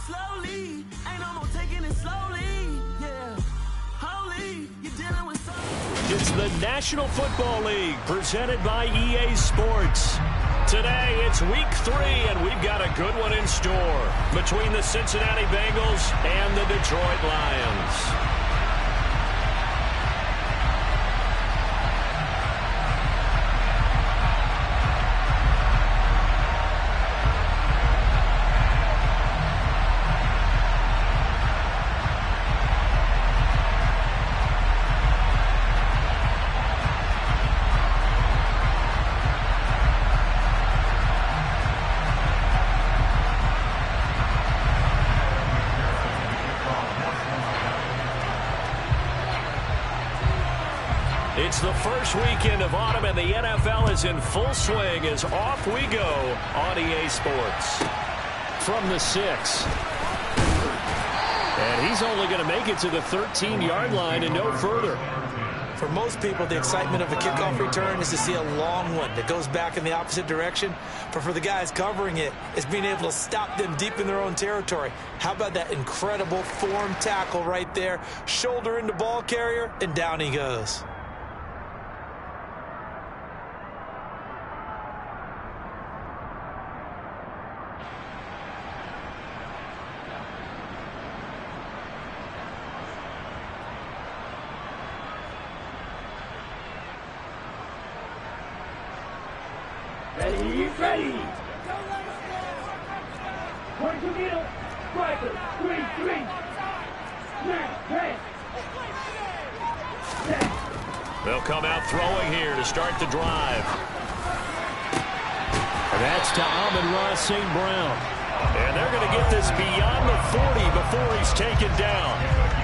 slowly. Ain't no more taking it slowly. Yeah. Holy, you're dealing with so. It's the National Football League presented by EA Sports. Today, it's week 3, and we've got a good one in store between the Cincinnati Bengals and the Detroit Lions. It's the first weekend of autumn, and the NFL is in full swing as off we go on EA Sports. From the 6. And he's only going to make it to the 13-yard line and no further. For most people, the excitement of a kickoff return is to see a long one that goes back in the opposite direction. But for the guys covering it, it's being able to stop them deep in their own territory. How about that incredible form tackle right there? Shoulder into ball carrier, and down he goes. Ready. Point to middle. Striker. 3. They'll come out throwing here to start the drive. And that's to Amon-Ra St. Brown. And they're going to get this beyond the 40 before he's taken down.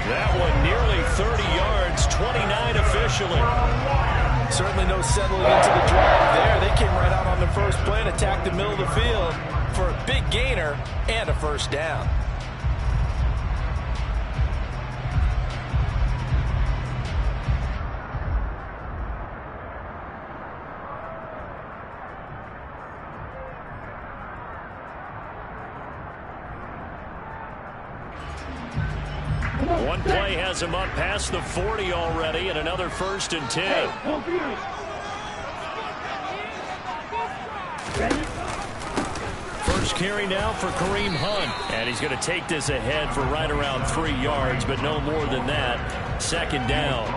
That one nearly 30 yards, 29 officially. Certainly no settling into the drive there. They came right out on the first play and attacked the middle of the field for a big gainer and a first down. One play has him up past the 40 already, and another 1st and 10. First carry now for Kareem Hunt. And he's going to take this ahead for right around 3 yards, but no more than that. 2nd down.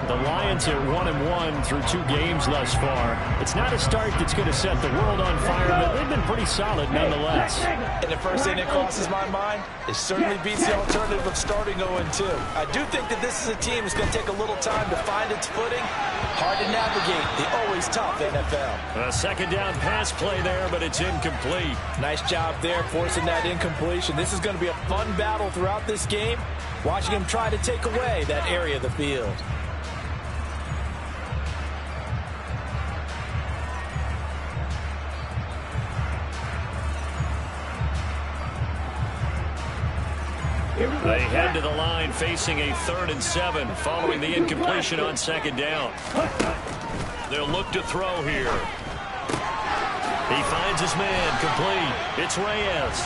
The Lions are 1-1 through 2 games thus far. It's not a start that's going to set the world on fire, but they've been pretty solid nonetheless. And the first thing that crosses my mind, it certainly beats the alternative of starting 0-2. I do think that this is a team that's going to take a little time to find its footing. Hard to navigate the always tough NFL. A 2nd down pass play there, but it's incomplete. Nice job there forcing that incompletion. This is going to be a fun battle throughout this game, watching him try to take away that area of the field. They head to the line facing a 3rd and 7 following the incompletion on 2nd down. They'll look to throw here. He finds his man complete. It's Reyes.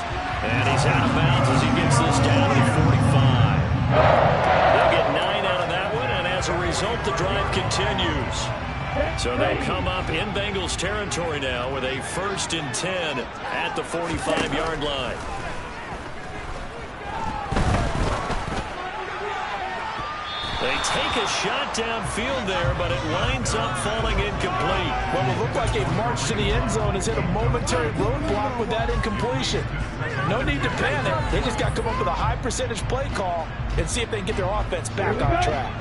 And he's out of bounds as he gets this down to the 45. They'll get 9 out of that one, and as a result, the drive continues. So they'll come up in Bengals territory now with a 1st and 10 at the 45-yard line. They take a shot downfield there, but it winds up falling incomplete. Well, it looked like a march to the end zone has hit a momentary roadblock with that incompletion. No need to panic. They just got to come up with a high percentage play call and see if they can get their offense back on track.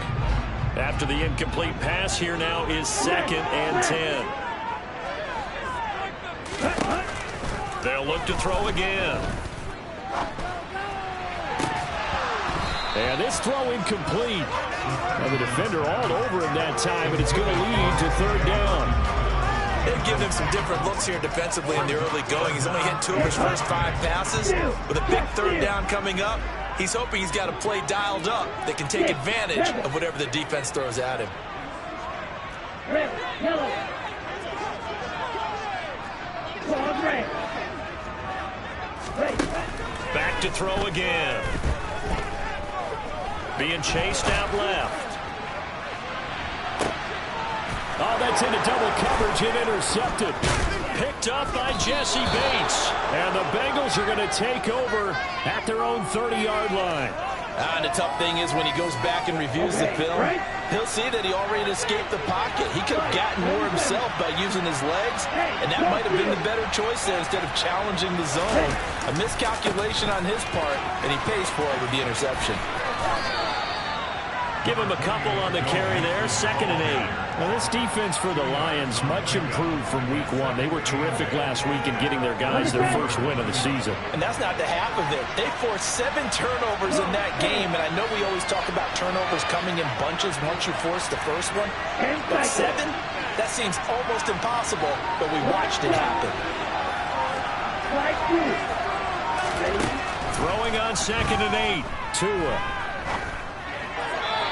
After the incomplete pass, here now is 2nd and 10. They'll look to throw again. And this throw incomplete. And the defender all over him that time, and it's going to lead to 3rd down. They've given him some different looks here defensively in the early going. He's only hit 2 of his first 5 passes. With a big 3rd down coming up, he's hoping he's got a play dialed up that can take advantage of whatever the defense throws at him. Back to throw again. Being chased out left. Oh, that's into double coverage and intercepted. Picked up by Jesse Bates. And the Bengals are going to take over at their own 30-yard line. And the tough thing is when he goes back and reviews the film, he'll see that he already escaped the pocket. He could have gotten more himself by using his legs, and that might have been the better choice there instead of challenging the zone. A miscalculation on his part, and he pays for it with the interception. Give him a couple on the carry there, 2nd and 8. Now, this defense for the Lions much improved from week 1. They were terrific last week in getting their guys their first win of the season. And that's not the half of it. They forced 7 turnovers in that game, and I know we always talk about turnovers coming in bunches once you force the first one. But 7? That seems almost impossible, but we watched it happen. Throwing on 2nd and 8. Tua.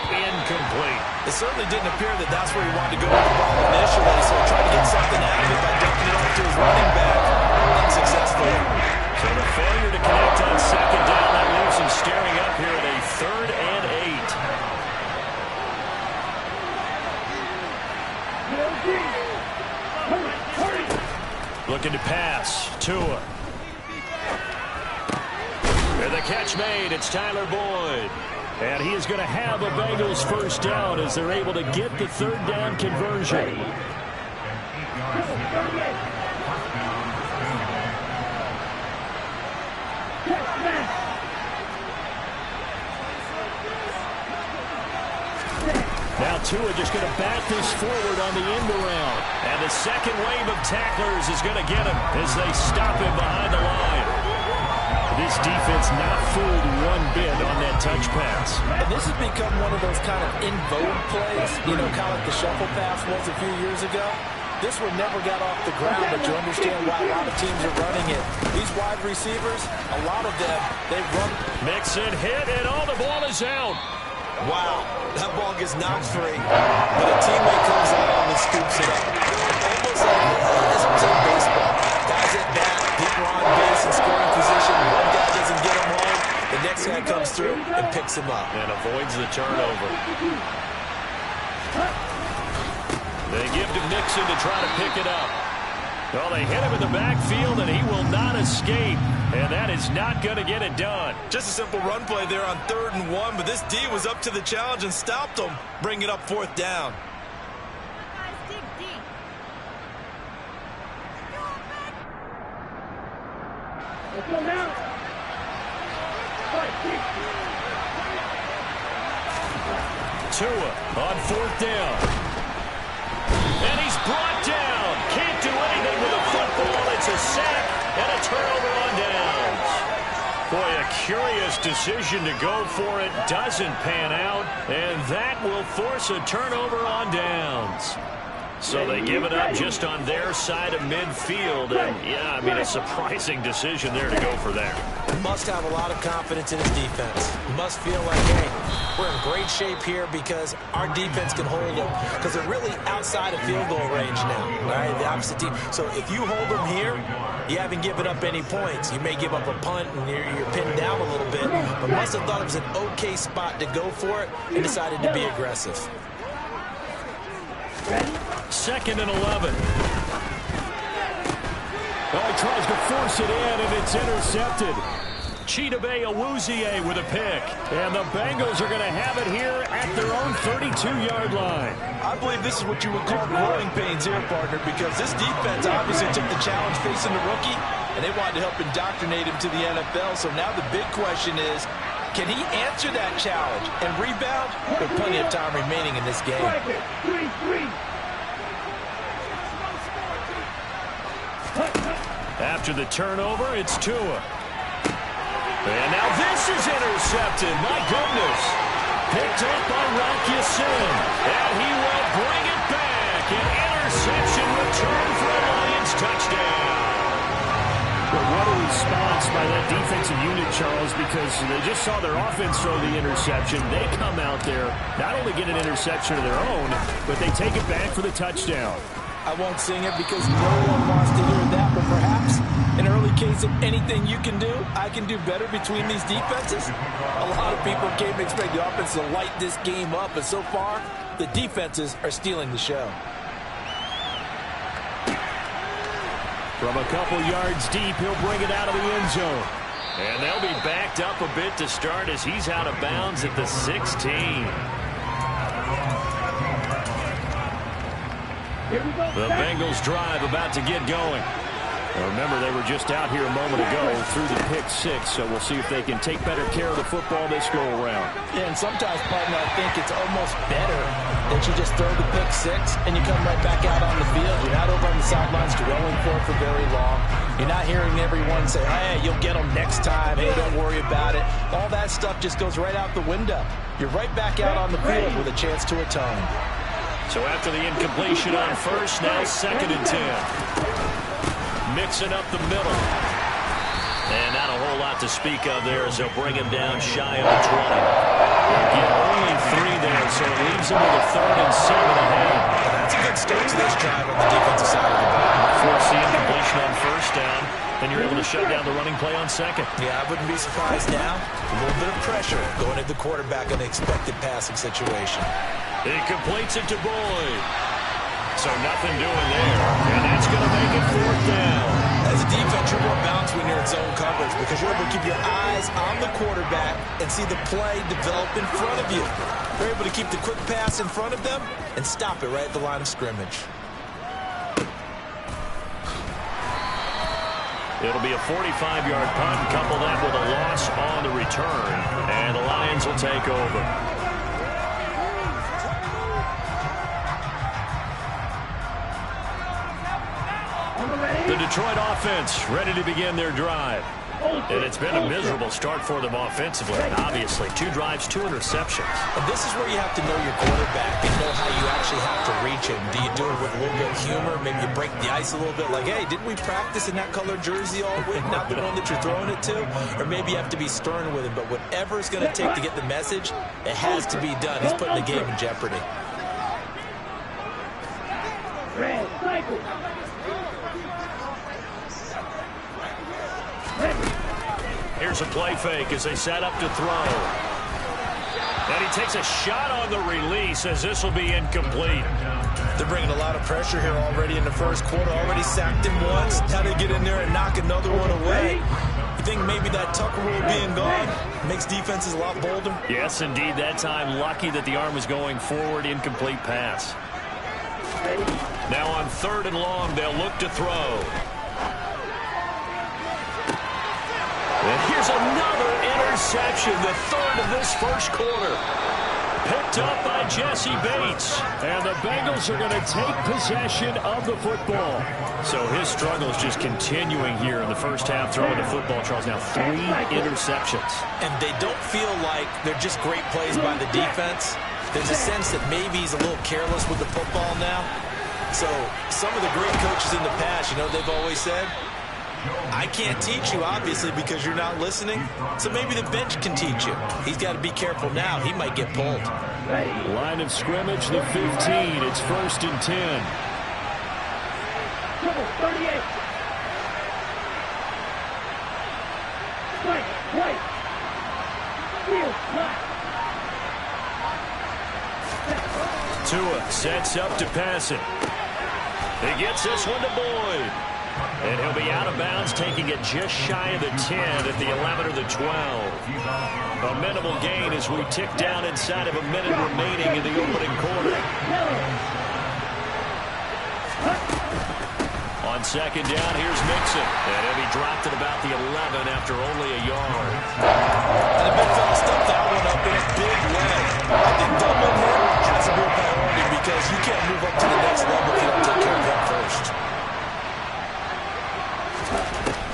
Incomplete. It certainly didn't appear that that's where he wanted to go with the ball initially, so he tried to get something out of it by dumping it off to his running back unsuccessfully. So the failure to connect on 2nd down, that leaves him staring up here at a 3rd and 8. Looking to pass. Tua. And the catch made. It's Tyler Boyd. And he is going to have a Bengals first down as they're able to get the 3rd down conversion. Now Tua just going to bat this forward on the end around. And the second wave of tacklers is going to get him as they stop him behind the line. This defense not fooled one bit on that touch pass. And this has become one of those kind of in vogue plays, you know, kind of like the shuffle pass was a few years ago. This one never got off the ground, but you understand why a lot of teams are running it. These wide receivers, a lot of them, they run. Mixon hit, and all the ball is out. Wow, that ball gets knocked free, but a teammate comes along and scoops it up. Almost like baseball. Guys at bat, people on base in scoring position. One guy doesn't get him home. The next guy comes through and picks him up. And avoids the turnover. They give to Nixon to try to pick it up. Well, they hit him in the backfield, and he will not escape. And that is not going to get it done. Just a simple run play there on 3rd and 1, but this D was up to the challenge and stopped him, bringing up 4th down. Tua on 4th down. And he's brought down. Can't do anything with a football. It's a sack and a turnover on downs. Boy, a curious decision to go for it. Doesn't pan out. And that will force a turnover on downs. So they give it up just on their side of midfield. And, yeah, I mean, a surprising decision there to go for that. Must have a lot of confidence in his defense. Must feel like, hey, we're in great shape here because our defense can hold them. Because they're really outside of field goal range now, right? The opposite team. So if you hold them here, you haven't given up any points. You may give up a punt and you're pinned down a little bit. But must have thought it was an okay spot to go for it and decided to be aggressive. 2nd and 11. Oh, he tries to force it in, and it's intercepted. Chidobe Awuzie with a pick. And the Bengals are going to have it here at their own 32-yard line. I believe this is what you would call growing pains here, partner, because this defense obviously took the challenge facing the rookie, and they wanted to help indoctrinate him to the NFL. So now the big question is, can he answer that challenge and rebound? There's plenty of time remaining in this game. After the turnover, it's Tua. And now this is intercepted. My goodness. Picked up by Rocky Sin. And he will bring it back. An interception return for a Lions touchdown. But what a response by that defensive unit, Charles, because they just saw their offense throw the interception. They come out there, not only get an interception of their own, but they take it back for the touchdown. I won't sing it because no one wants to hear that, but perhaps an early case of anything you can do, I can do better between these defenses? A lot of people came to expect the offense to light this game up, and so far, the defenses are stealing the show. From a couple yards deep, he'll bring it out of the end zone. And they'll be backed up a bit to start as he's out of bounds at the 16. The Bengals drive about to get going. Well, remember, they were just out here a moment ago through the pick-6, so we'll see if they can take better care of the football this go-around. Yeah, and sometimes, partner, I think it's almost better that you just throw the pick-6 and you come right back out on the field. You're not over on the sidelines dwelling for it for very long. You're not hearing everyone say, hey, you'll get them next time. Hey, don't worry about it. All that stuff just goes right out the window. You're right back out on the field with a chance to atone. So after the incompletion on first, now 2nd and 10. Mixing up the middle. And not a whole lot to speak of there as they'll bring him down shy of the 20. They'll get only 3 there, so it leaves him with a 3rd and 7 ahead. That's a good start to this drive on the defensive side of the ball. Force the incompletion on first down, and you're able to shut down the running play on 2nd. Yeah, I wouldn't be surprised now. A little bit of pressure going at the quarterback in an expected passing situation. He completes it to Boyd. So nothing doing there, and that's going to make it 4th down. As a defense, you're more balanced when you're in zone coverage because you're able to keep your eyes on the quarterback and see the play develop in front of you. You're able to keep the quick pass in front of them and stop it right at the line of scrimmage. It'll be a 45-yard punt, couple that with a loss on the return, and the Lions will take over. The Detroit offense ready to begin their drive. And it's been a miserable start for them offensively, obviously. 2 drives, 2 interceptions. And this is where you have to know your quarterback and know how you actually have to reach him. Do you do it with a little bit of humor? Maybe you break the ice a little bit like, hey, didn't we practice in that colored jersey all week? Not the one that you're throwing it to? Or maybe you have to be stern with him. But whatever it's going to take to get the message, it has to be done. He's putting the game in jeopardy. Red cycle. Here's a play fake as they set up to throw. And he takes a shot on the release as this will be incomplete. They're bringing a lot of pressure here already in the first quarter. Already sacked him once. Now they get in there and knock another one away. You think maybe that Tucker rule being gone makes defenses a lot bolder? Yes, indeed. That time, lucky that the arm was going forward. Incomplete pass. Now on 3rd and long, they'll look to throw. And here's another interception, the 3rd of this first quarter. Picked up by Jesse Bates. And the Bengals are going to take possession of the football. So his struggle is just continuing here in the first half, throwing the football, Charles. Now 3 interceptions. And they don't feel like they're just great plays by the defense. There's a sense that maybe he's a little careless with the football now. So some of the great coaches in the past, you know, they've always said, I can't teach you, obviously, because you're not listening. So maybe the bench can teach you. He's got to be careful now. He might get pulled. Line of scrimmage, the 15. It's 1st and 10. 38. Right. Field, left. Tua sets up to pass it. He gets this one to Boyd. And he'll be out of bounds, taking it just shy of the 10 at the 11 or the 12. A minimal gain as we tick down inside of a minute remaining in the opening quarter. On 2nd down, here's Mixon. And he'll be dropped at about the 11 after only a yard. And the big fella stuffed that one up in a big way. I think doubling him has to be a priority because you can't move up to the next level if you don't take care of that first.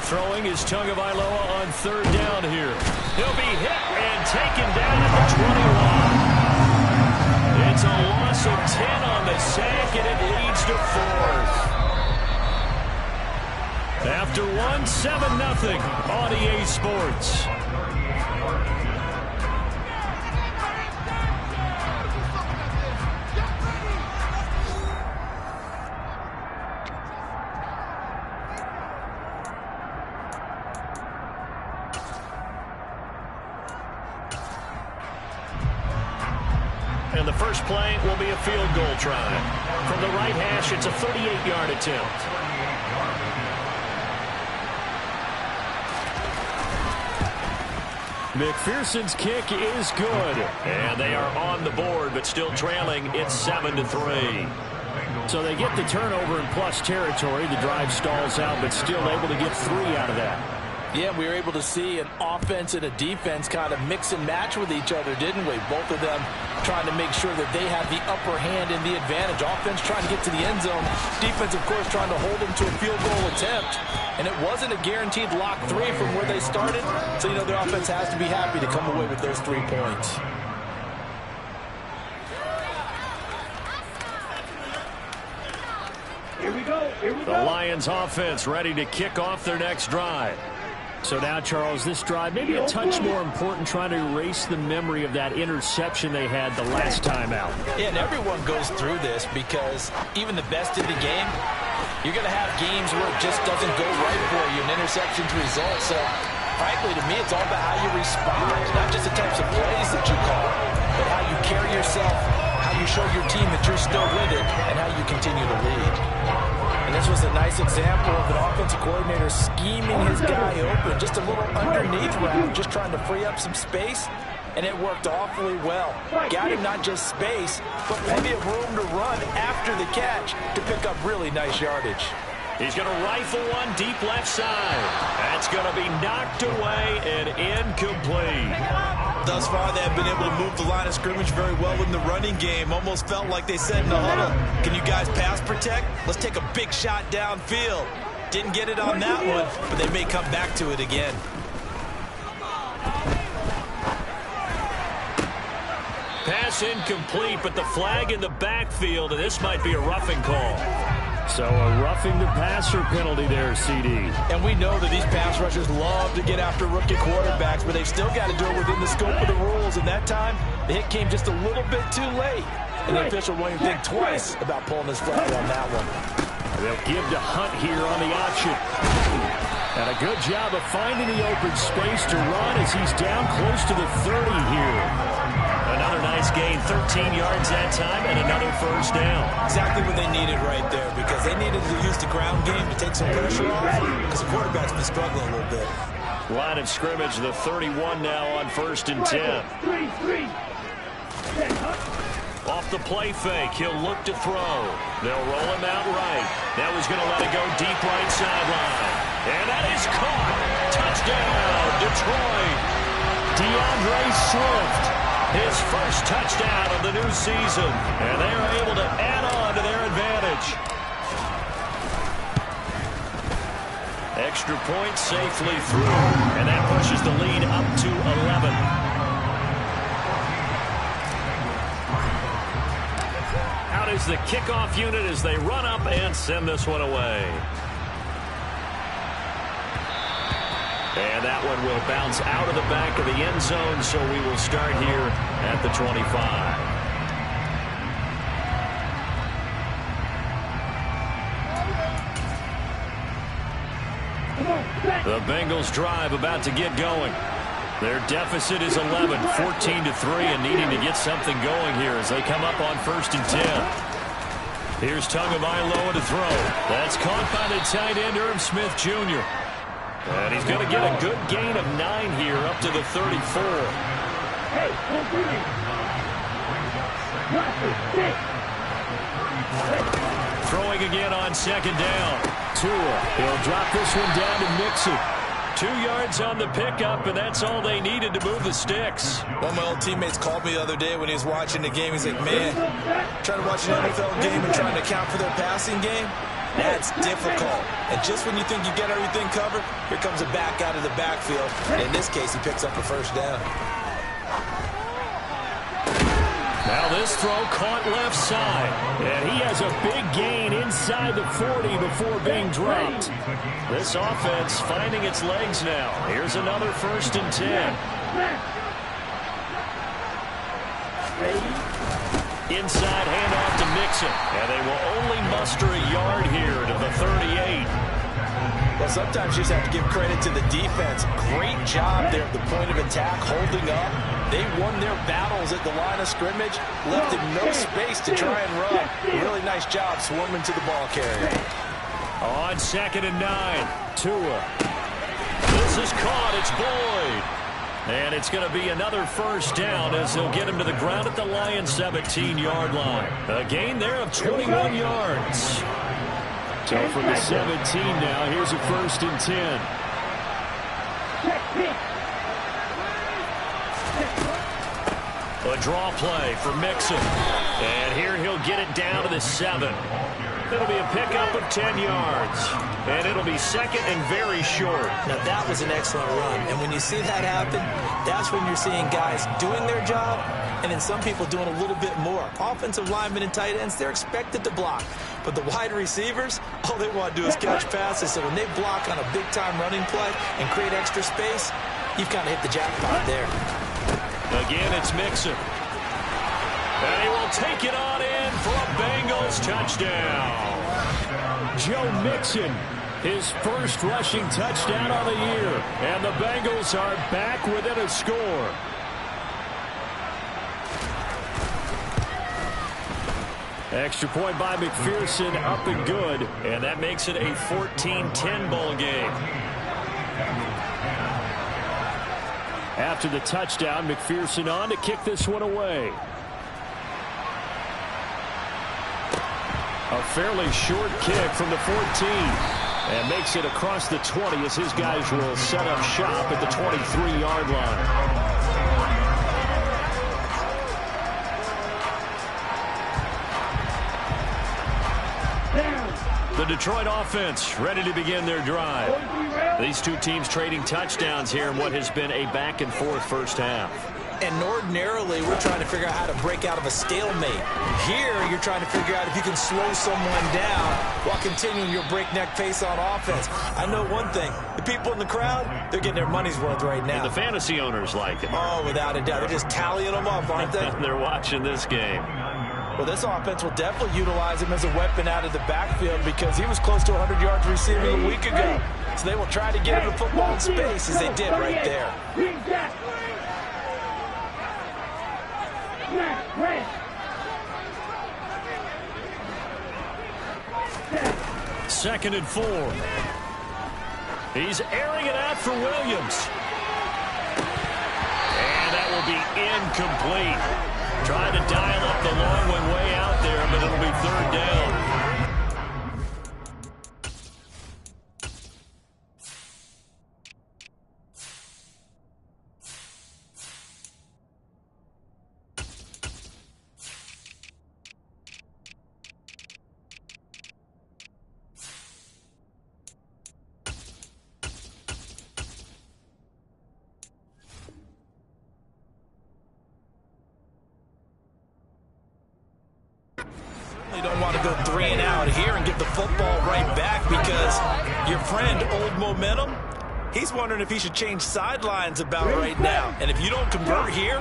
Throwing is Tagovailoa on 3rd down here. He'll be hit and taken down at the 21. It's a loss of 10 on the sack, and it leads to 4th. After 1, 7-0 on EA Sports. and the first play will be a field goal try. From the right hash, it's a 38-yard attempt. McPherson's kick is good. And they are on the board, but still trailing. It's 7-3. So they get the turnover in plus territory. The drive stalls out, but still able to get 3 out of that. Yeah, we were able to see an offense and a defense kind of mix and match with each other, didn't we? Both of them trying to make sure that they have the upper hand and the advantage. Offense trying to get to the end zone. Defense, of course, trying to hold them to a field goal attempt. And it wasn't a guaranteed lock 3 from where they started. So, you know, their offense has to be happy to come away with those 3 points. Here we go. The Lions offense ready to kick off their next drive. So now, Charles, this drive maybe a touch more important, trying to erase the memory of that interception they had the last time out. Yeah, and everyone goes through this because even the best in the game, you're going to have games where it just doesn't go right for you, and interceptions result. So, frankly, to me, it's all about how you respond, not just the types of plays that you call, but how you carry yourself, how you show your team that you're still with it, and how you continue to lead. And this was a nice example of an offensive coordinator scheming his guy open, just a little underneath route, just trying to free up some space, and it worked awfully well. Got him not just space, but plenty of room to run after the catch to pick up really nice yardage. He's going to rifle one deep left side. That's going to be knocked away and incomplete. Thus far, they have been able to move the line of scrimmage very well in the running game. Almost felt like they said in the huddle, can you guys pass protect? Let's take a big shot downfield. Didn't get it on that one, but they may come back to it again. Pass incomplete, but the flag in the backfield, and this might be a roughing call. So a roughing the passer penalty there, CD. And we know that these pass rushers love to get after rookie quarterbacks, but they've still got to do it within the scope of the rules. And that time, the hit came just a little bit too late. And the official won't even think twice about pulling his flag on that one. They'll give to Hunt here on the option. And a good job of finding the open space to run as he's down close to the 30 here. Another nice gain, 13 yards that time, and another first down. Exactly what they needed right there, because they needed to use the ground game to take some pressure off, because the quarterback's been struggling a little bit. Line of scrimmage, the 31 now on 1st and 10. Off the play fake, he'll look to throw. They'll roll him out right. Now he's going to let it go deep right sideline. And that is caught. Touchdown, Detroit. DeAndre Swift. His first touchdown of the new season. And they are able to add on to their advantage. Extra point safely through. And that pushes the lead up to 11. Out is the kickoff unit as they run up and send this one away. And that one will bounce out of the back of the end zone, so we will start here at the 25. The Bengals drive about to get going. Their deficit is 11, 14-3, and needing to get something going here as they come up on 1st and 10. Here's Tagovailoa to throw. That's caught by the tight end, Irv Smith Jr. And he's going to get a good gain of 9 here up to the 34. Throwing again on 2nd down. Tua, he'll drop this one down to Mixon. 2 yards on the pickup, and that's all they needed to move the sticks. One of my old teammates called me the other day when he was watching the game. He's like, man, trying to watch an NFL game and trying to account for their passing game, that's difficult. And just when you think you get everything covered, here comes a back out of the backfield. And in this case, he picks up a first down. Now this throw caught left side. And he has a big gain inside the 40 before being dropped. This offense finding its legs now. Here's another 1st and 10. Inside handoff to Mixon. And they will only muster a yard here to the 38. Well, sometimes you just have to give credit to the defense. Great job there at the point of attack, holding up. They won their battles at the line of scrimmage, left him no space to try and run. Really nice job swarming to the ball carrier. On 2nd and 9, Tua. This is caught. It's Boyd. And it's going to be another first down as they'll get him to the ground at the Lions' 17-yard line. A gain there of 21 yards. So from the 17 now, here's a 1st and 10. A draw play for Mixon. And here he'll get it down to the 7. It'll be a pickup of 10 yards. And it'll be 2nd and very short. Now, that was an excellent run. And when you see that happen, that's when you're seeing guys doing their job and then some people doing a little bit more. Offensive linemen and tight ends, they're expected to block. But the wide receivers, all they want to do is catch passes. So when they block on a big-time running play and create extra space, you've kind of hit the jackpot there. Again, it's Mixon. And he will take it on in for a Bengals touchdown. Joe Mixon, his first rushing touchdown on the year. And the Bengals are back within a score. Extra point by McPherson, up and good. And that makes it a 14-10 ball game. After the touchdown, McPherson on to kick this one away. A fairly short kick from the 14. And makes it across the 20 as his guys will set up shop at the 23-yard line. The Detroit offense ready to begin their drive. These two teams trading touchdowns here in what has been a back-and-forth first half. And ordinarily, we're trying to figure out how to break out of a stalemate. Here, you're trying to figure out if you can slow someone down while continuing your breakneck pace on offense. I know one thing. The people in the crowd, they're getting their money's worth right now. And the fantasy owners like it. Oh, without a doubt. They're just tallying them up, aren't they? They're watching this game. Well, this offense will definitely utilize him as a weapon out of the backfield because he was close to 100 yards receiving a week ago. So they will try to get him the football in space as they did right there. 2nd and 4. He's airing it out for Williams. And that will be incomplete. Trying to dial up the long one way out there, but it'll be 3rd down. You don't want to go 3 and out here and give the football right back because your friend, Old Momentum, he's wondering if he should change sidelines about right now. And if you don't convert here,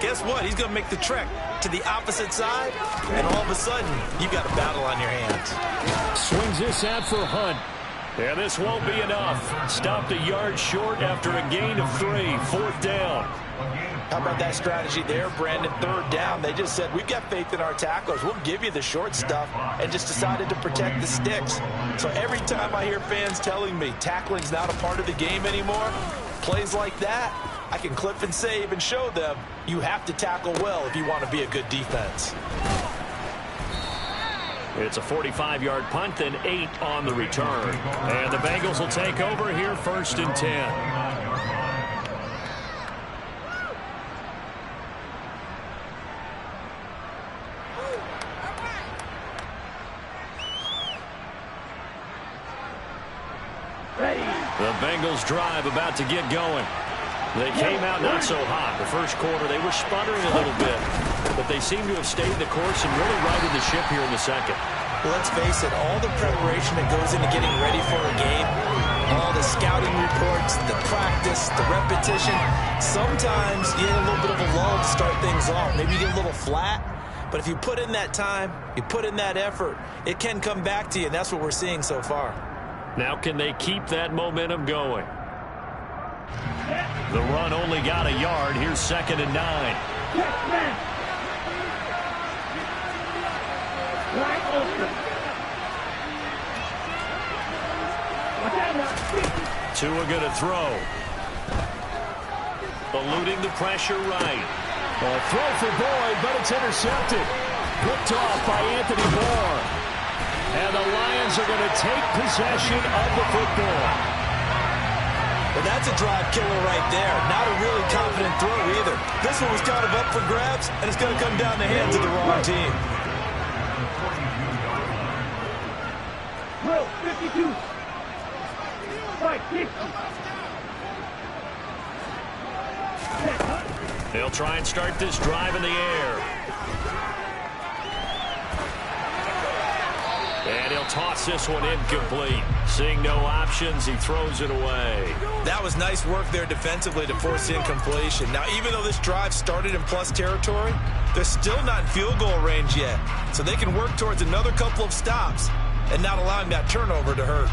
guess what? He's going to make the trek to the opposite side, and all of a sudden, you've got a battle on your hands. Swings this out for Hunt. And this won't be enough. Stopped a yard short after a gain of 3. 4th down. How about that strategy there, Brandon? 3rd down. They just said, we've got faith in our tacklers. We'll give you the short stuff, and just decided to protect the sticks. So every time I hear fans telling me tackling's not a part of the game anymore, plays like that, I can clip and save and show them you have to tackle well if you want to be a good defense. It's a 45-yard punt, then 8 on the return. And the Bengals will take over here 1st and 10. The Bengals drive about to get going. They came out not so hot. The first quarter, they were sputtering a little bit, but they seem to have stayed the course and really righted the ship here in the second. Well, let's face it, all the preparation that goes into getting ready for a game, all the scouting reports, the practice, the repetition, sometimes you get a little bit of a lull to start things off. Maybe you get a little flat, but if you put in that time, you put in that effort, it can come back to you, and that's what we're seeing so far. Now can they keep that momentum going? The run only got a yard. Here's 2nd and 9. Tua going to throw. Eluding the pressure right. A throw for Boyd, but it's intercepted. Picked off by Anthony Moore. And the Lions are going to take possession of the football. Well, that's a drive killer right there. Not a really confident throw either. This one was kind of up for grabs, and it's going to come down the hands of the wrong team. Drill 52. Fight 50. They'll try and start this drive in the air. And he'll toss this one incomplete. Seeing no options, he throws it away. That was nice work there defensively to force incompletion. Now, even though this drive started in plus territory, they're still not in field goal range yet. So they can work towards another couple of stops and not allowing that turnover to hurt.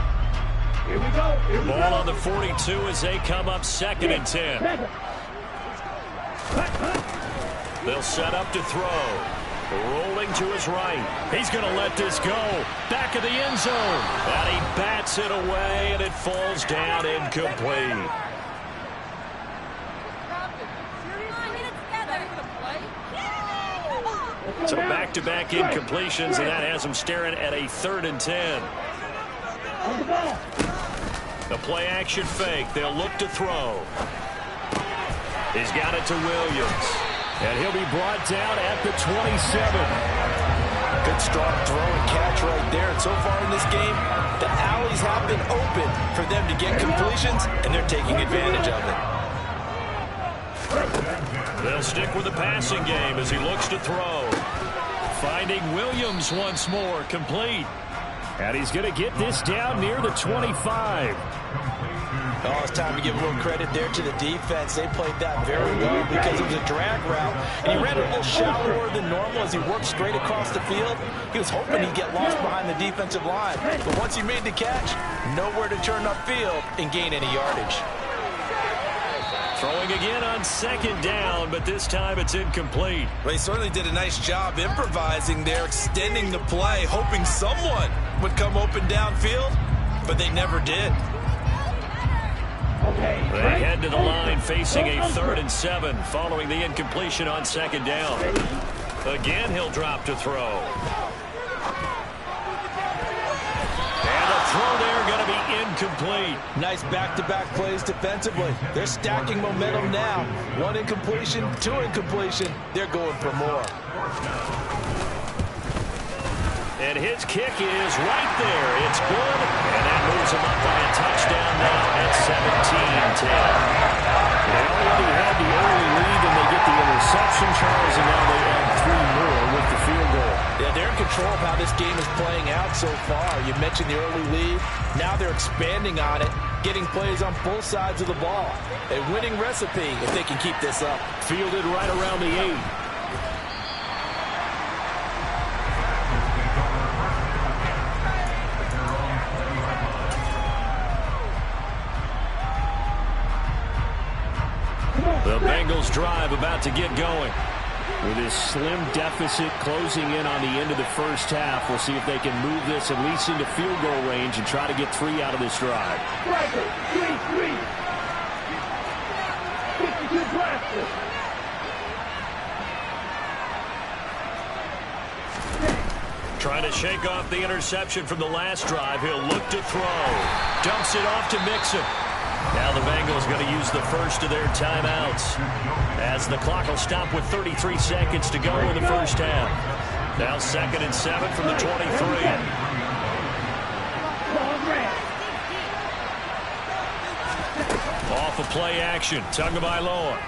Here we go. Here we Ball go. on the 42 as they come up 2nd and 10. They'll set up to throw. Rolling to his right. He's going to let this go. Back of the end zone. And he bats it away, and it falls down incomplete. So back-to-back incompletions, and that has him staring at a 3rd and 10. The play-action fake. They'll look to throw. He's got it to Williams. And he'll be brought down at the 27. Good strong throw and catch right there. And so far in this game, the alleys have been open for them to get completions, and they're taking advantage of it. They'll stick with the passing game as he looks to throw. Finding Williams once more, complete. And he's going to get this down near the 25. Oh, it's time to give a little credit there to the defense. They played that very well because it was a drag route. And he ran it a little shallower than normal as he worked straight across the field. He was hoping he'd get lost behind the defensive line. But once he made the catch, nowhere to turn upfield and gain any yardage. Throwing again on 2nd down, but this time it's incomplete. Well, he certainly did a nice job improvising there, extending the play, hoping someone would come open downfield, but they never did. They head to the line facing a 3rd and 7 following the incompletion on 2nd down. Again, he'll drop to throw. And the throw there going to be incomplete. Nice back-to-back plays defensively. They're stacking momentum now. 1 incompletion, 2 incompletion. They're going for more. And his kick is right there. It's good. And that moves him up by a touchdown now at 17-10. They already had the early lead, and they get the interception, Charles, and now they add 3 more with the field goal. Yeah, they're in control of how this game is playing out so far. You mentioned the early lead. Now they're expanding on it, getting plays on both sides of the ball. A winning recipe if they can keep this up. Fielded right around the 8. The Bengals drive about to get going. With his slim deficit closing in on the end of the first half, we'll see if they can move this at least into field goal range and try to get 3 out of this drive. Striker 3-3. 52 blasted. Trying to shake off the interception from the last drive. He'll look to throw. Dumps it off to Mixon. Now the Bengals going to use the first of their timeouts as the clock will stop with 33 seconds to go in the first half. Now 2nd and 7 from the 23. Off of play action. Tagovailoa.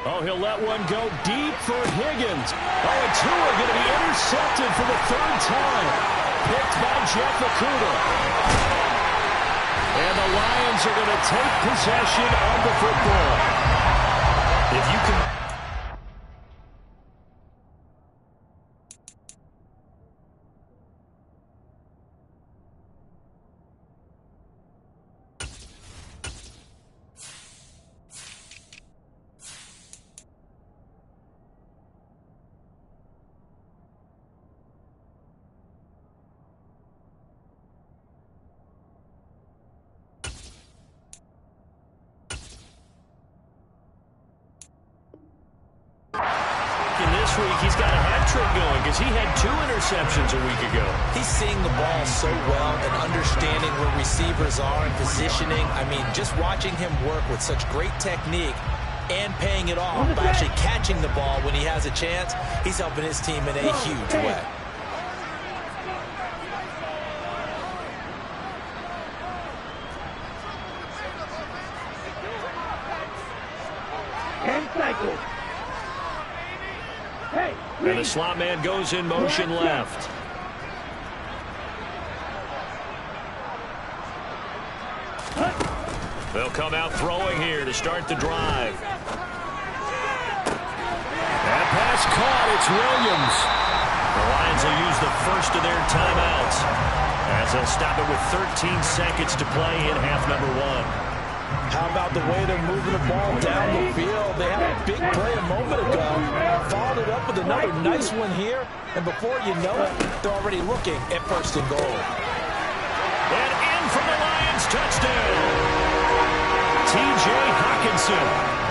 Oh, he'll let one go deep for Higgins. Oh, and Tua going to be intercepted for the 3rd time. Picked by Jeff Okudah. And the Lions are going to take possession of the football. If you can... this week he's got a hat trick going because he had 2 interceptions a week ago. He's seeing the ball so well and understanding where receivers are and positioning. I mean, just watching him work with such great technique and paying it off by actually catching the ball when he has a chance, he's helping his team in a huge way. And the slot man goes in motion left. They'll come out throwing here to start the drive. That pass caught. It's Williams. The Lions will use the first of their timeouts as they'll stop it with 13 seconds to play in half number 1. How about the way they're moving the ball down the field? They had a big play a moment ago, followed it up with another nice one here, and before you know it, they're already looking at 1st and goal. And in for the Lions, touchdown! T.J. Hockenson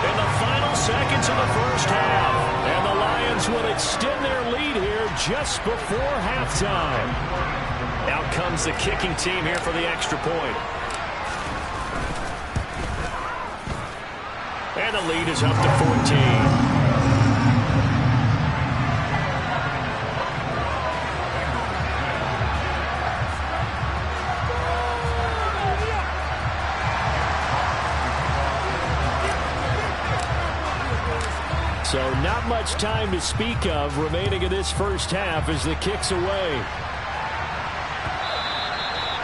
in the final seconds of the first half. And the Lions will extend their lead here just before halftime. Out comes the kicking team here for the extra point. And the lead is up to 14. So not much time to speak of remaining in this first half as the kick's away.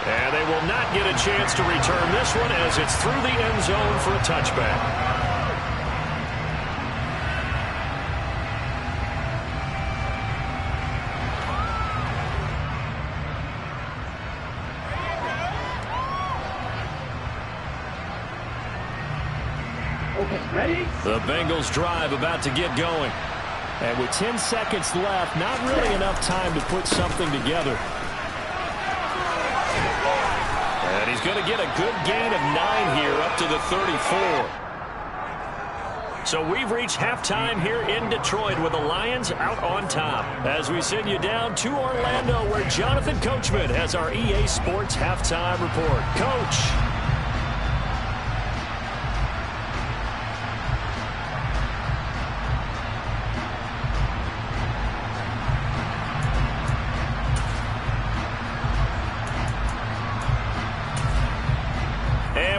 And they will not get a chance to return this one as it's through the end zone for a touchback. The Bengals drive about to get going. And with 10 seconds left, not really enough time to put something together. And he's going to get a good gain of 9 here up to the 34. So we've reached halftime here in Detroit with the Lions out on top. As we send you down to Orlando where Jonathan Coachman has our EA Sports halftime report. Coach.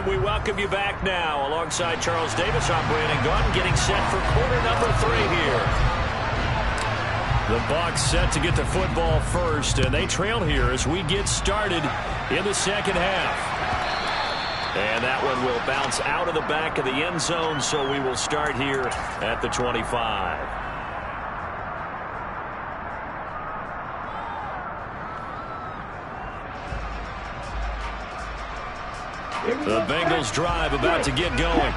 We welcome you back now alongside Charles Davis. I'm Brandon Gaunt getting set for quarter number 3 here. The Bucs set to get the football first, and they trail here as we get started in the second half. And that one will bounce out of the back of the end zone, so we will start here at the 25. The Bengals drive about to get going.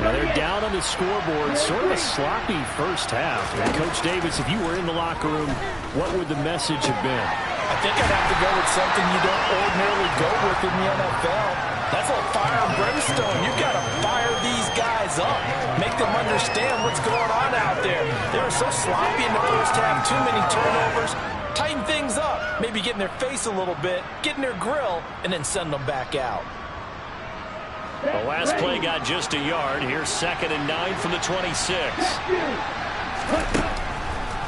Now they're down on the scoreboard. Sort of a sloppy first half. And Coach Davis, if you were in the locker room, what would the message have been? I think I'd have to go with something you don't ordinarily go with in the NFL. That's like fire and brimstone. You've got to fire these guys up. Make them understand what's going on out there. They were so sloppy in the first half. Too many turnovers. Tighten things up. Maybe get in their face a little bit. Get in their grill. And then send them back out. The last play got just a yard. Here's 2nd and 9 from the 26.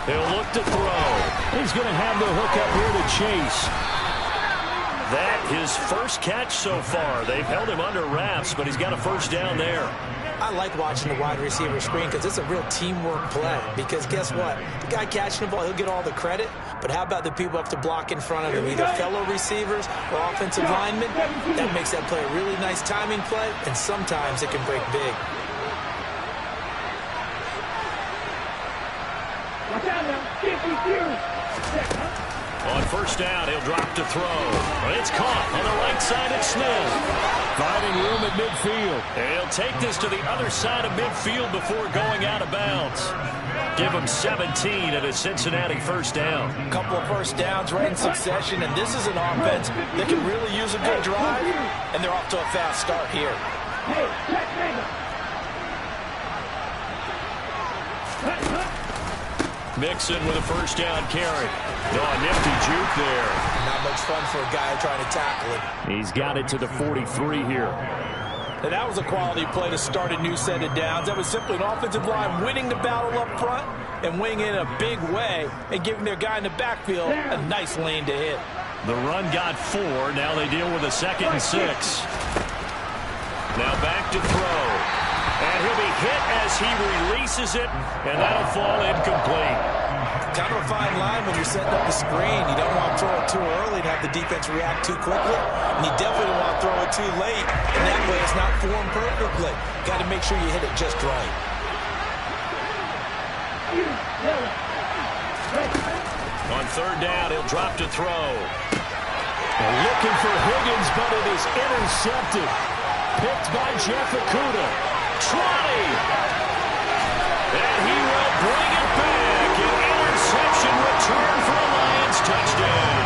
He'll look to throw. He's going to have the hook up here to Chase. That his first catch so far. They've held him under wraps, but he's got a first down there. I like watching the wide receiver screen because it's a real teamwork play. Because guess what? The guy catching the ball, he'll get all the credit. But how about the people have to block in front of him, either fellow receivers or offensive linemen? That makes that play a really nice timing play, and sometimes it can break big. On first down, he'll drop to throw. It's caught on the right side of Smith. Finding room at midfield. And he'll take this to the other side of midfield before going out of bounds. Give him 17 at a Cincinnati first down. A couple of first downs right in succession, and this is an offense that can really use a good drive, and they're off to a fast start here. Mixon with a first down carry. Oh, a nifty juke there. Not much fun for a guy trying to tackle him. He's got it to the 43 here. And that was a quality play to start a new set of downs. That was simply an offensive line winning the battle up front and winning it in a big way and giving their guy in the backfield a nice lane to hit. The run got 4. Now they deal with a 2nd and 6. Now back to throw. And he'll be hit as he releases it, and that'll fall incomplete. Kind of a fine line when you're setting up the screen. You don't want to throw it too early and have the defense react too quickly. And you definitely don't want to throw it too late. And that way it's not formed perfectly. Got to make sure you hit it just right. On 3rd down, he'll drop to throw. Looking for Higgins, but it is intercepted. Picked by Jeff Okudah. Trotty. And he will bring it back. An interception return for a Lions touchdown.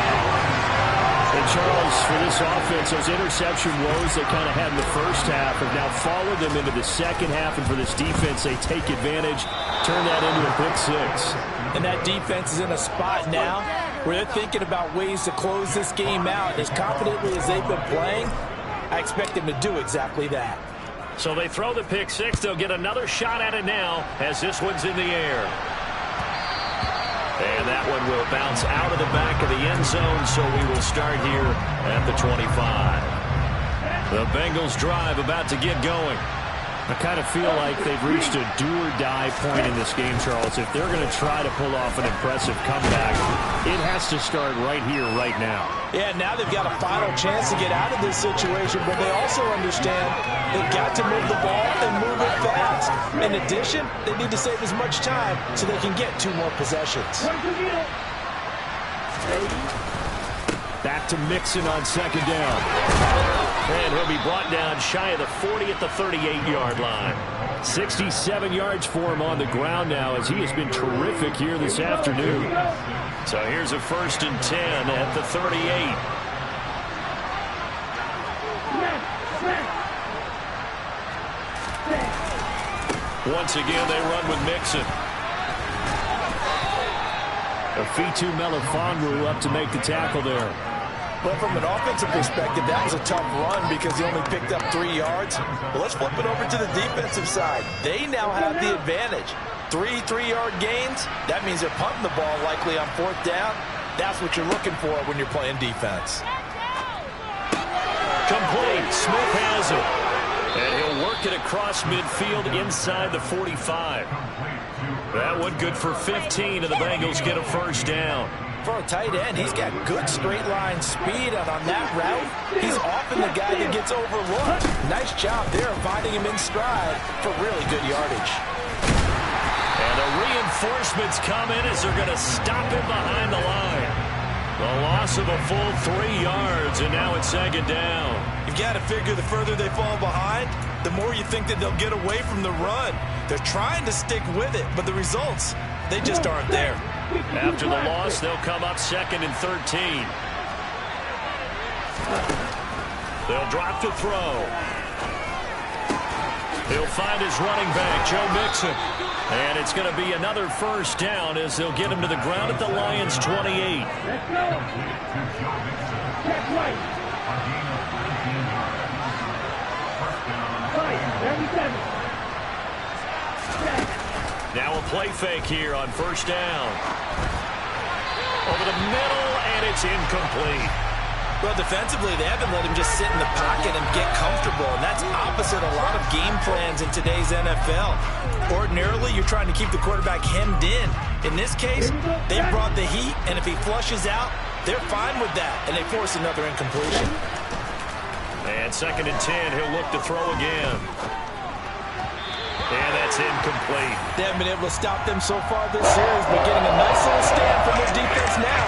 And Charles, for this offense, those interception woes they kind of had in the first half have now followed them into the second half. And for this defense, they take advantage, turn that into a pick 6. And that defense is in a spot now where they're thinking about ways to close this game out. As confidently as they've been playing, I expect them to do exactly that. So they throw the pick 6. They'll get another shot at it now as this one's in the air. And that one will bounce out of the back of the end zone, so we will start here at the 25. The Bengals drive about to get going. I kind of feel like they've reached a do-or-die point in this game, Charles. If they're going to try to pull off an impressive comeback, it has to start right here, right now. Yeah, now they've got a final chance to get out of this situation, but they also understand they've got to move the ball and move it fast. In addition, they need to save as much time so they can get 2 more possessions. Back to Mixon on 2nd down. And he'll be brought down shy of the 40 at the 38-yard line. 67 yards for him on the ground now as he has been terrific here this afternoon. So here's a 1st and 10 at the 38. Once again, they run with Mixon. Fitu Melifonwu up to make the tackle there. But from an offensive perspective, that was a tough run because he only picked up 3 yards. But let's flip it over to the defensive side. They now have the advantage. 3 3-yard gains, that means they're punting the ball likely on 4th down. That's what you're looking for when you're playing defense. Complete. Smith has it. And he'll work it across midfield inside the 45. That one good for 15, and the Bengals get a 1st down. For a tight end, he's got good straight line speed, and on that route, he's often the guy that gets overlooked. Nice job there of finding him in stride for really good yardage. And the reinforcements come in as they're going to stop him behind the line. The loss of a full 3 yards, and now it's 2nd down. You've got to figure the further they fall behind, the more you think that they'll get away from the run. They're trying to stick with it, but the results, they just aren't there. After the loss, they'll come up 2nd and 13. They'll drop to throw. He'll find his running back, Joe Mixon. And it's going to be another 1st down as they'll get him to the ground at the Lions' 28. Now a play fake here on 1st down. Over the middle, and it's incomplete. Well, defensively, they haven't let him just sit in the pocket and get comfortable, and that's opposite a lot of game plans in today's NFL. Ordinarily, you're trying to keep the quarterback hemmed in. In this case, they brought the heat, and if he flushes out, they're fine with that, and they force another incompletion. And 2nd and 10, he'll look to throw again. And that's incomplete. They haven't been able to stop them so far this series, but getting a nice little stand from this defense now.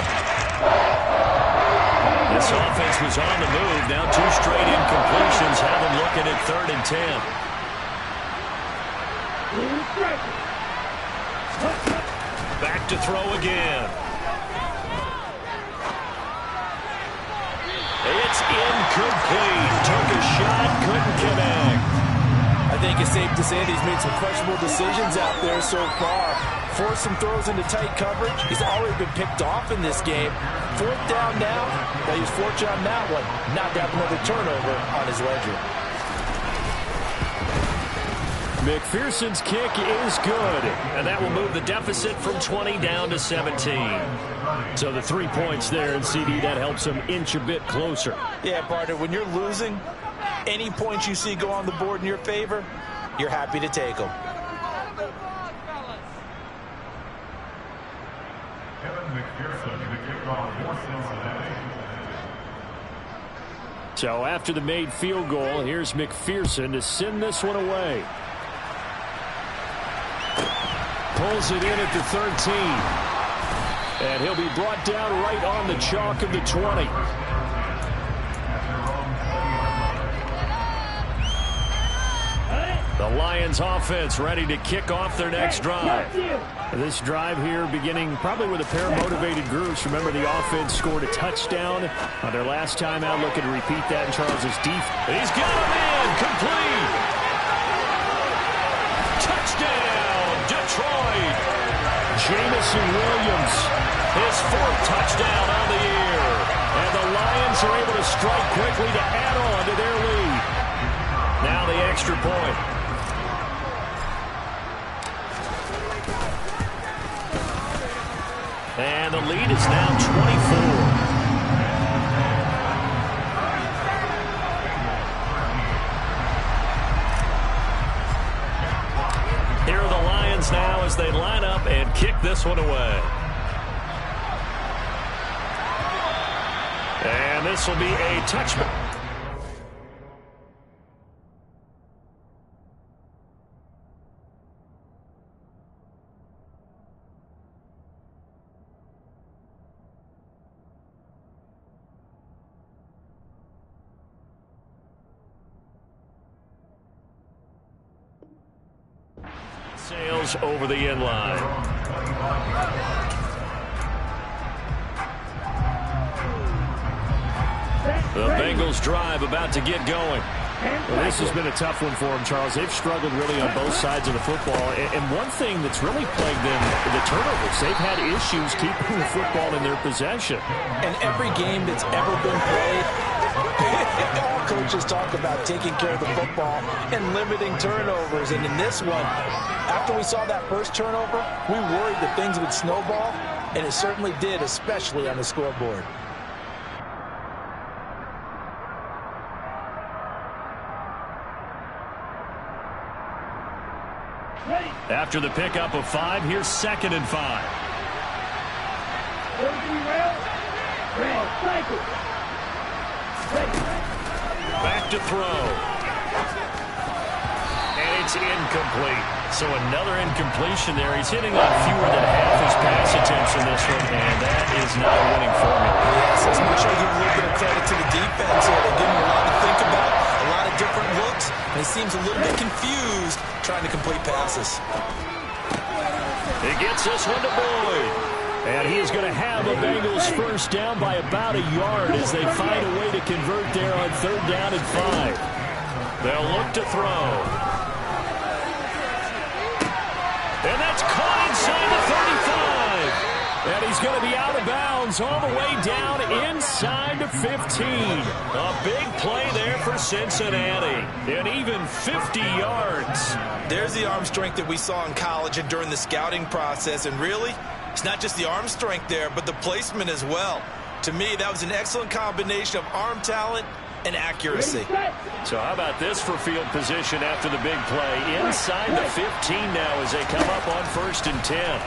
This offense was on the move. Now 2 straight incompletions have them looking at 3rd and 10. Back to throw again. It's incomplete. Took a shot, couldn't connect. I think it's safe to say that he's made some questionable decisions out there so far. Forced some throws into tight coverage. He's already been picked off in this game. 4th down now. But he's fortunate on that one, not to have another turnover on his ledger. McPherson's kick is good, and that will move the deficit from 20 down to 17. So the 3 points there, and CD, that helps him inch a bit closer. Yeah, partner, when you're losing, any points you see go on the board in your favor, you're happy to take them. So after the made field goal, here's McPherson to send this one away. Pulls it in at the 13. And he'll be brought down right on the chalk of the 20. The Lions offense ready to kick off their next drive. This drive here beginning probably with a pair of motivated groups. Remember, the offense scored a touchdown on their last time out. Looking to repeat that in Charles's defense. He's got a man complete. Touchdown, Detroit. Jamison Williams, his 4th touchdown on the year. And the Lions are able to strike quickly to add on to their lead. Now the extra point. And the lead is now 24. Here are the Lions now as they line up and kick this one away. And this will be a touchback. Sails over the end line. The Bengals drive about to get going. Well, this has been a tough one for them, Charles. They've struggled really on both sides of the football. And one thing that's really plagued them, the turnovers. They've had issues keeping the football in their possession. And every game that's ever been played, all coaches talk about taking care of the football and limiting turnovers. And in this one, after we saw that first turnover, we worried that things would snowball, and it certainly did, especially on the scoreboard. After the pickup of 5, here's 2nd and 5. Back to throw. And it's incomplete. So another incompletion there. He's hitting on fewer than half his pass attempts in this one, and that is not a winning formula. Yes, as much as I give a little bit of credit to the defense here. They give him a lot to think about, a lot of different looks, and he seems a little bit confused trying to complete passes. He gets this one to Boyd. And he is going to have a Bengals first down by about a yard as they find a way to convert there on 3rd down and 5. They'll look to throw. And that's caught inside the 35. And he's going to be out of bounds all the way down inside the 15. A big play there for Cincinnati. And even 50 yards. There's the arm strength that we saw in college and during the scouting process. And really, it's not just the arm strength there, but the placement as well. To me, that was an excellent combination of arm talent and accuracy. So how about this for field position after the big play? Inside the 15 now as they come up on 1st and 10.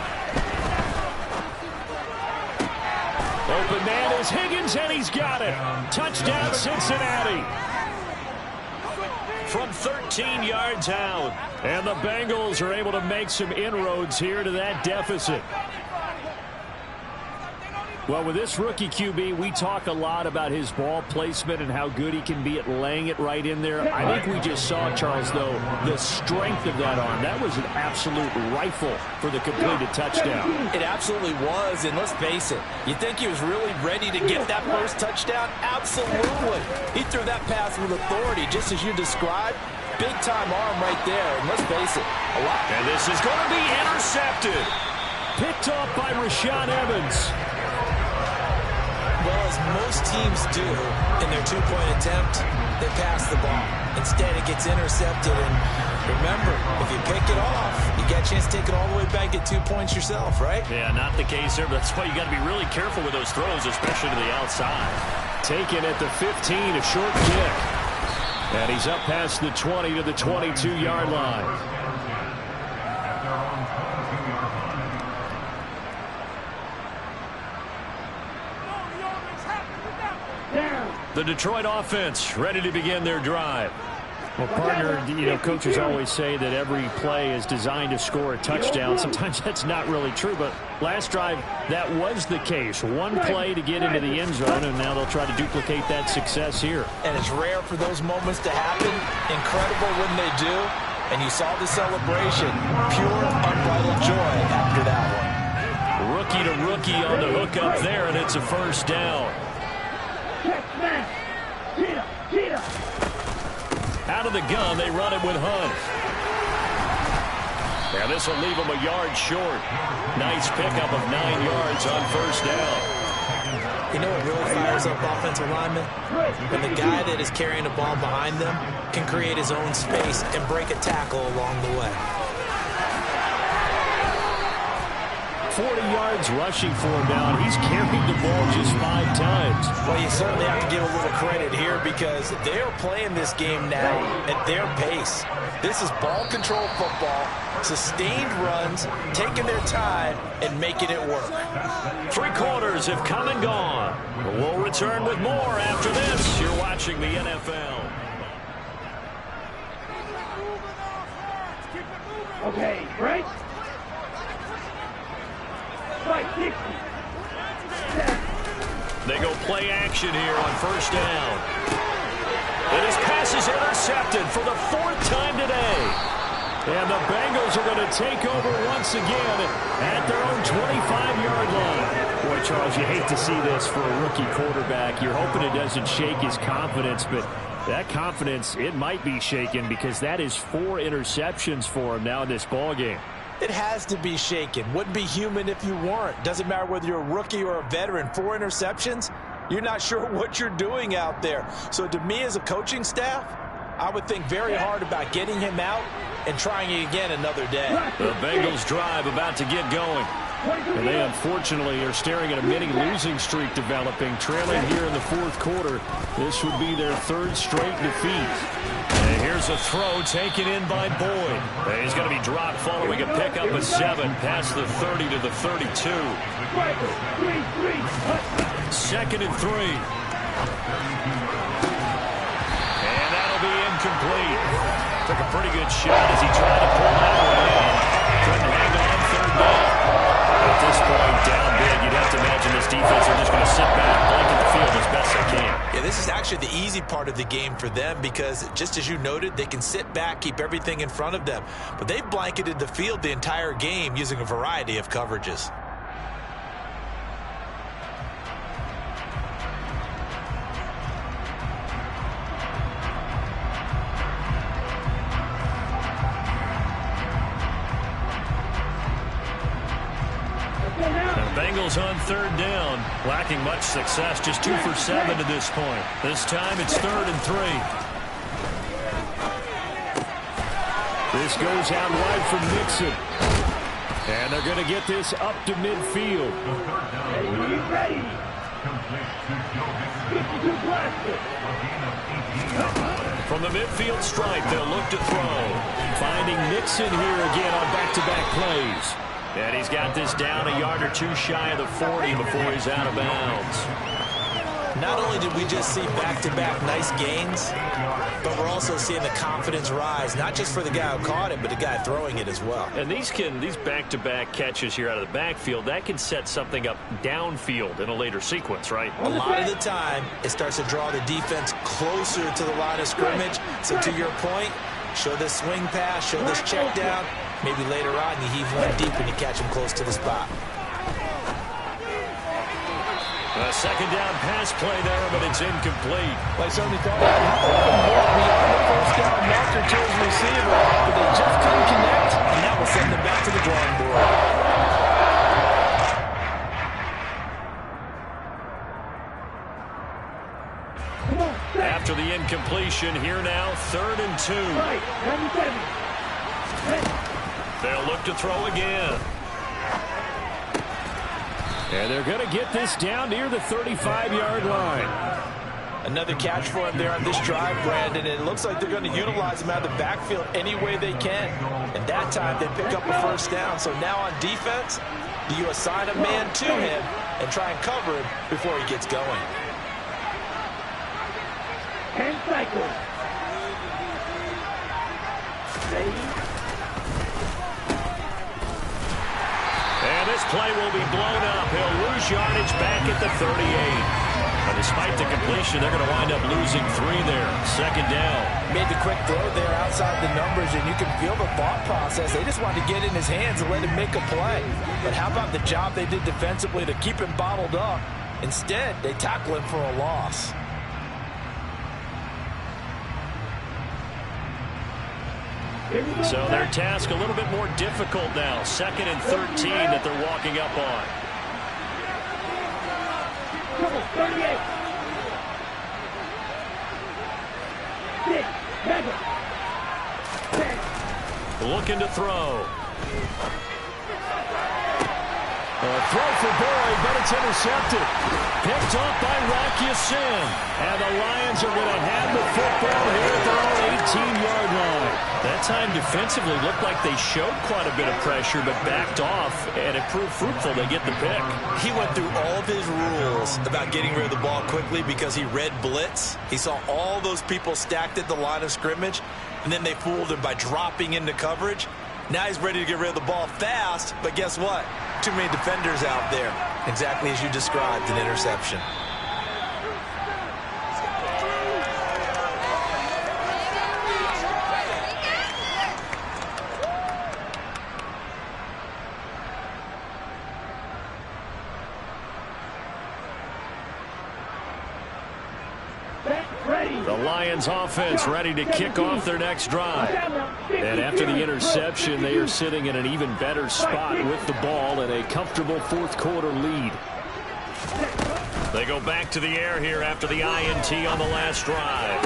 Open man is Higgins, and he's got it. Touchdown, Cincinnati. From 13 yards out. And the Bengals are able to make some inroads here to that deficit. Well, with this rookie QB, we talk a lot about his ball placement and how good he can be at laying it right in there. I think we just saw, Charles, though, the strength of that arm. That was an absolute rifle for the completed touchdown. It absolutely was, and let's face it, you think he was really ready to get that first touchdown? Absolutely. He threw that pass with authority, just as you described, Big-time arm right there, and let's face it, a lot. And this is going to be intercepted. Picked off by Rashaan Evans. Well, as most teams do in their two-point attempt, they pass the ball. Instead, it gets intercepted, and remember, if you pick it off, you get a chance to take it all the way back, get 2 points yourself, right? Yeah, not the case there, but that's why you got to be really careful with those throws, especially to the outside. Taken at the 15, a short kick. And he's up past the 20 to the 22-yard line. The Detroit offense ready to begin their drive. Well, partner, coaches always say that every play is designed to score a touchdown. Sometimes that's not really true, but last drive, that was the case. One play to get into the end zone, and now they'll try to duplicate that success here. And it's rare for those moments to happen. Incredible when they do. And you saw the celebration. Pure, unbridled joy after that one. Rookie to rookie on the hook up there, and it's a first down. Out of the gun, they run it with Hunt. And this will leave them a yard short. Nice pickup of 9 yards on first down. You know what really fires up offensive linemen? When the guy that is carrying the ball behind them can create his own space and break a tackle along the way. 40 yards rushing for him now, and he's carried the ball just 5 times. Well, you certainly have to give a little credit here because they're playing this game now at their pace. This is ball control football, sustained runs, taking their time, and making it work. 3 quarters have come and gone. We'll return with more after this. You're watching the NFL. Okay, break. They go play action here on first down. And his pass is intercepted for the 4th time today. And the Bengals are going to take over once again at their own 25-yard line. Boy, Charles, you hate to see this for a rookie quarterback. You're hoping it doesn't shake his confidence, but that confidence, it might be shaken because that is 4 interceptions for him now in this ballgame. It has to be shaken. Wouldn't be human if you weren't. Doesn't matter whether you're a rookie or a veteran. 4 interceptions, you're not sure what you're doing out there. So to me as a coaching staff, I would think very hard about getting him out and trying it again another day. The Bengals drive about to get going. And they unfortunately are staring at a mini losing streak developing, trailing here in the 4th quarter. This would be their 3rd straight defeat. And here's a throw taken in by Boyd. And he's going to be dropped following a pickup of 7 past the 30 to the 32. 2nd and 3. And that'll be incomplete. Took a pretty good shot as he tried to pull that one in. Couldn't hang on 3rd down. At this point, down big, you'd have to imagine this defense are just going to sit back, blanket the field as best they can. Yeah, this is actually the easy part of the game for them because, just as you noted, they can sit back, keep everything in front of them. But they blanketed the field the entire game using a variety of coverages. Bengals on 3rd down, lacking much success, just 2 for 7 to this point. This time it's 3rd and 3. This goes out wide from Nixon. And they're going to get this up to midfield. Ready. From the midfield stripe, they'll look to throw. Finding Nixon here again on back-to-back plays. And he's got this down a yard or 2 shy of the 40 before he's out of bounds. Not only did we just see back-to-back nice gains, but we're also seeing the confidence rise, not just for the guy who caught it, but the guy throwing it as well. And these back-to-back catches here out of the backfield, that can set something up downfield in a later sequence, right? A lot of the time, it starts to draw the defense closer to the line of scrimmage. So to your point, show this swing pass, show this check down. Maybe later on you heave one deep and you catch him close to the spot. A second down pass play there, but it's incomplete. They certainly thought that open more beyond the first down marker to his receiver, but they just couldn't connect, and that will send them back to the drawing board. After the incompletion, here now, 3rd and 2. They'll look to throw again. And they're going to get this down near the 35-yard line. Another catch for him there on this drive, Brandon, and it looks like they're going to utilize him out of the backfield any way they can. And that time, they pick up a first down. So now on defense, do you assign a man to him and try and cover him before he gets going? And cycle. And this play will be blown up. He'll lose yardage back at the 38. But despite the completion, they're going to wind up losing 3 there. 2nd down. Made the quick throw there outside the numbers, and you can feel the thought process. They just wanted to get in his hands and let him make a play. But how about the job they did defensively to keep him bottled up? Instead, they tackle him for a loss. So their task a little bit more difficult now. 2nd and 13 that they're walking up on. 38. 6, 7, 10. Looking to throw. A throw for Boyd, but it's intercepted. Picked off by Rocky Sin. And the Lions are going to have the football here at their own 18-yard line. That time defensively looked like they showed quite a bit of pressure, but backed off, and it proved fruitful. They get the pick. He went through all of his rules about getting rid of the ball quickly because he read blitz. He saw all those people stacked at the line of scrimmage, and then they fooled him by dropping into coverage. Now he's ready to get rid of the ball fast, but guess what? Too many defenders out there. Exactly as you described, an interception. The Lions offense ready to kick off their next drive. And after the interception, they are sitting in an even better spot with the ball and a comfortable 4th quarter lead. They go back to the air here after the INT on the last drive.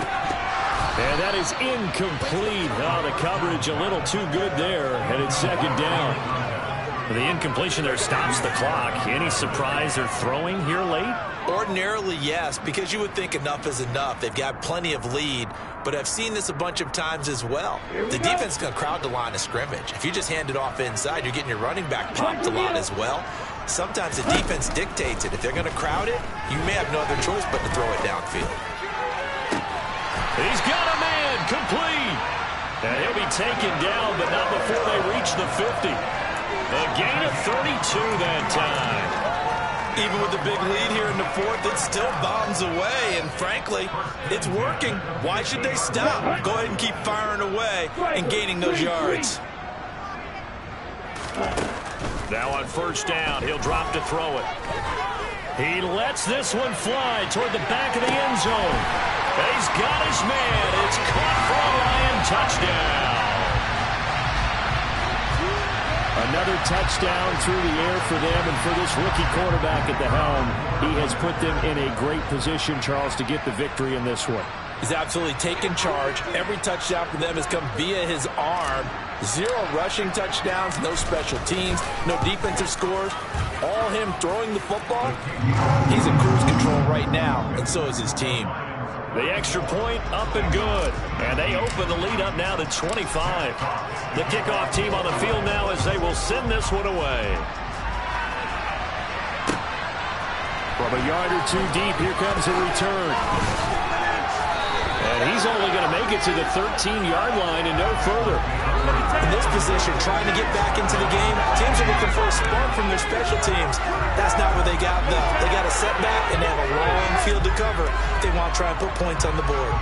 And that is incomplete. Oh, the coverage a little too good there, and it's 2nd down. The incompletion there stops the clock. Any surprise they're throwing here late? Ordinarily, yes, because you would think enough is enough. They've got plenty of lead, but I've seen this a bunch of times as well. The defense is going to crowd the line of scrimmage. If you just hand it off inside, you're getting your running back popped a lot as well. Sometimes the defense dictates it. If they're going to crowd it, you may have no other choice but to throw it downfield. He's got a man, complete. And he'll be taken down, but not before they reach the 50. A gain of 32 that time. Even with the big lead here in the 4th, it still bombs away, and frankly, it's working. Why should they stop? Go ahead and keep firing away and gaining those yards. Now on 1st down, he'll drop to throw it. He lets this one fly toward the back of the end zone. He's got his man. It's caught for a Lion touchdown. Another touchdown through the air for them, and for this rookie quarterback at the helm, he has put them in a great position, Charles, to get the victory in this one. He's absolutely taken charge. Every touchdown for them has come via his arm. 0 rushing touchdowns, no special teams, no defensive scores. All him throwing the football. He's in cruise control right now, and so is his team. The extra point up and good. And they open the lead up now to 25. The kickoff team on the field now as they will send this one away. From a yard or 2 deep, here comes a return. And he's only going to make it to the 13-yard line and no further. In this position, trying to get back into the game, teams are looking for a spark from their special teams. That's not what they got, though. They got a setback, and they have a long field to cover if they want to try and put points on the board.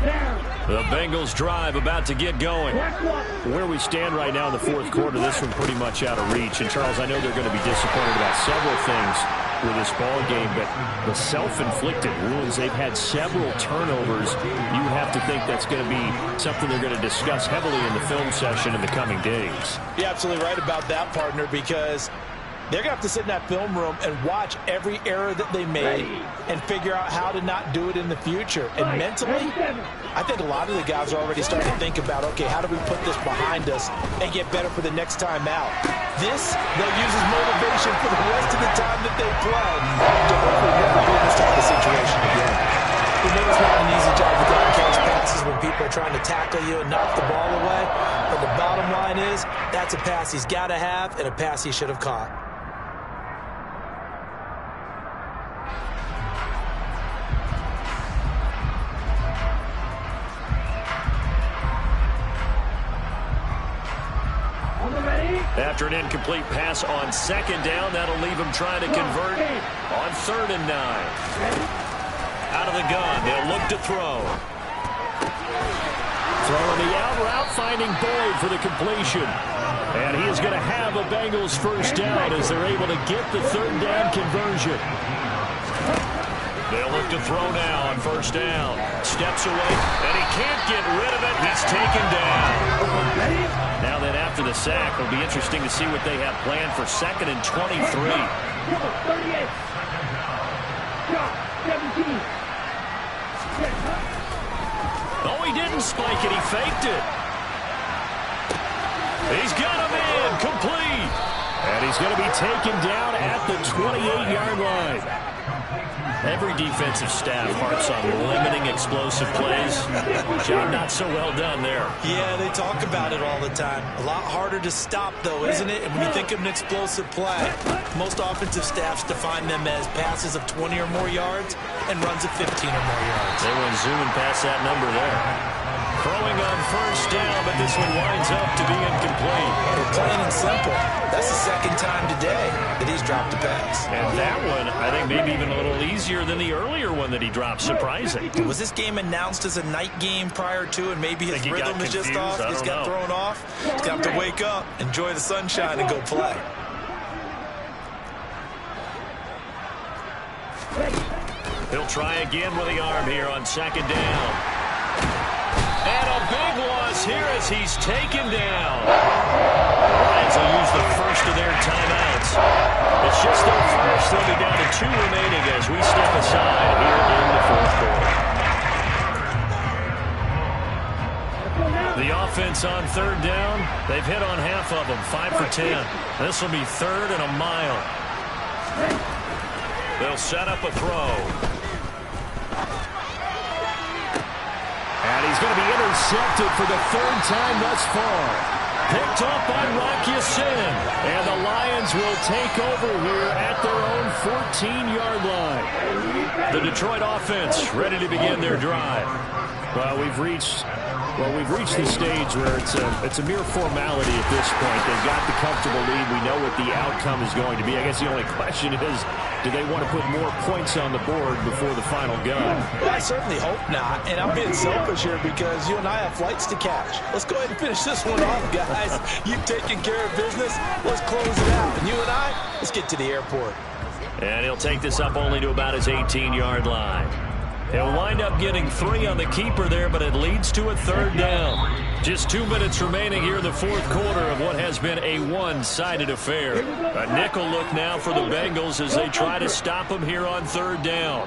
Down. The Bengals drive about to get going. Where we stand right now in the fourth quarter, this one pretty much out of reach. And, Charles, I know they're going to be disappointed about several things with this ball game, but the self-inflicted wounds, they've had several turnovers. You would have to think that's going to be something they're going to discuss heavily in the film session in the coming days. You're absolutely right about that, partner, because they're going to have to sit in that film room and watch every error that they made and figure out how to not do it in the future. And mentally, I think a lot of the guys are already starting to think about, okay, how do we put this behind us and get better for the next time out? This, they'll use as motivation for the rest of the time that they play to hopefully never be in this type of situation again. We know it's not an easy job to go and catch passes when people are trying to tackle you and knock the ball away. But the bottom line is, that's a pass he's got to have and a pass he should have caught. After an incomplete pass on second down, that'll leave him trying to convert on 3rd and 9. Out of the gun, they'll look to throw. Throwing the out route, finding Boyd for the completion. And he is going to have a Bengals first down as they're able to get the 3rd down conversion. They'll look to throw now on 1st down. Steps away, and he can't get rid of it. He's taken down. Now then, after the sack, it'll be interesting to see what they have planned for 2nd and 23. 38. Drop. 17. Oh, he didn't spike it. He faked it. He's got him in. Complete. And he's going to be taken down at the 28-yard line. Every defensive staff harps on limiting explosive plays. Job not so well done there. Yeah, they talk about it all the time. A lot harder to stop, though, isn't it? And when you think of an explosive play, most offensive staffs define them as passes of 20 or more yards and runs of 15 or more yards. They went zooming past that number there. Throwing on 1st down, but this one winds up to be incomplete. Plain and simple. That's the 2nd time today that he's dropped a pass. And that one, I think, maybe even a little easier than the earlier one that he dropped. Surprising. Was this game announced as a night game prior to, and maybe his rhythm is just off? He's got thrown off. He's got to wake up, enjoy the sunshine, and go play. He'll try again with the arm here on 2nd down. And a big loss here as he's taken down. The Lions will use the first of their timeouts. It's just their first. They'll be down to 2 remaining as we step aside here in the 4th quarter. The offense on 3rd down, they've hit on half of them, 5 for 10. This will be 3rd and a mile. They'll set up a throw. And he's going to be intercepted for the 3rd time thus far. Picked up by Rocky Sin. And the Lions will take over here at their own 14-yard line. The Detroit offense ready to begin their drive. Well, we've reached the stage where it's a mere formality at this point. They've got the comfortable lead. We know what the outcome is going to be. I guess the only question is, do they want to put more points on the board before the final gun? I certainly hope not. And I'm being selfish here because you and I have flights to catch. Let's go ahead and finish this one off, guys. You've taken care of business. Let's close it out. And you and I, let's get to the airport. And he'll take this up only to about his 18-yard line. He'll wind up getting 3 on the keeper there, but it leads to a 3rd down. Just 2 minutes remaining here in the 4th quarter of what has been a one-sided affair. A nickel look now for the Bengals as they try to stop him here on 3rd down.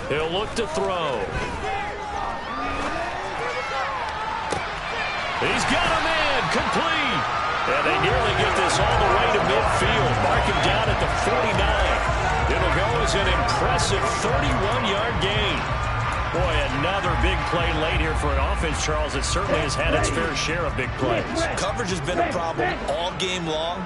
He'll look to throw. He's got him in, complete. And they nearly get this all the way to midfield. Mark him down at the 49. It'll go as an impressive 31-yard gain. Boy, another big play late here for an offense, Charles, that certainly has had its fair share of big plays. Coverage has been a problem all game long,